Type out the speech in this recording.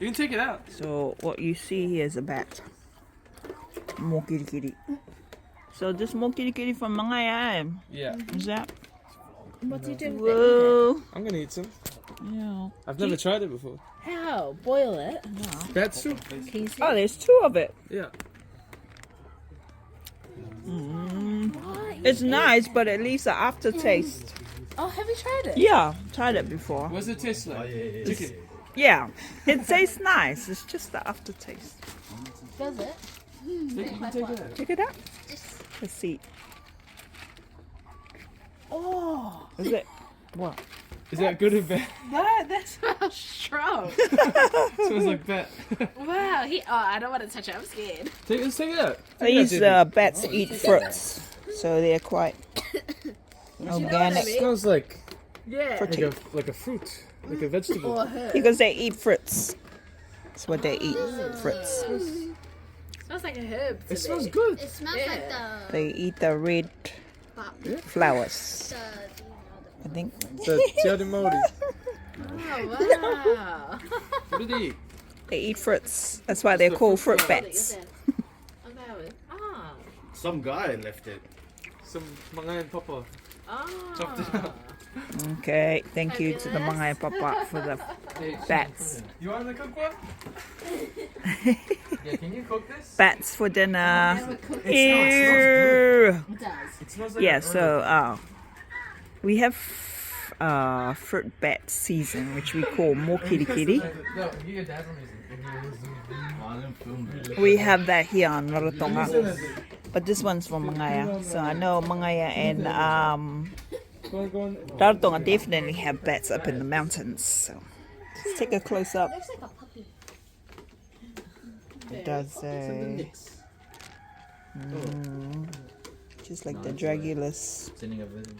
You can take it out. So what you see here is a bat. Moakirikiri. So this Moakirikiri from Mangaia. Yeah. Is that? What do you do with Whoa. I'm gonna eat some. Yeah. I've never tried it before. it? How? Boil it? Bat soup. Can you see? Oh, there's two of it. Yeah. It's nice, but it leaves an aftertaste. Oh, have you tried it? Yeah, tried it before. What's it taste like? Chicken. Yeah, it tastes nice. It's just the aftertaste. Does it? You can take it out. Check it out. Let's see. Oh, Is it? What? Is that good or bad? that smells strong. Smells like bat. Wow. I don't want to touch it. I'm scared. Let's take it out. These bats eat fruits, so they're quite organic It smells like Yeah. like a fruit, like a vegetable. Or herb. because they eat fruits. That's what they eat, fruits. Smells like a herb. To It smells me. good. It smells like the, They eat the red flowers. I think. The tiarimori. Oh, wow. What do they eat? They eat fruits. That's why they're called fruit bats. Ah. Some guy left it. Some Mangaia papa. Ah. Chopped it up. Okay, thank you to the Mangaia Papa for the bats. You want to cook one? Yeah, can you cook this? Bats for dinner. It Ew. does. It smells like Yeah, an so we have fruit bat season, which we call Moakirikiri. No, your dad's amazing. We have that here on Rarotonga, but this one's from Mangaia. So I know Mangaia and Go on. Rarotonga definitely have bats up in the mountains. So let's take a close up. looks like a puppy. It does just like the Dragulus. Sending a visit.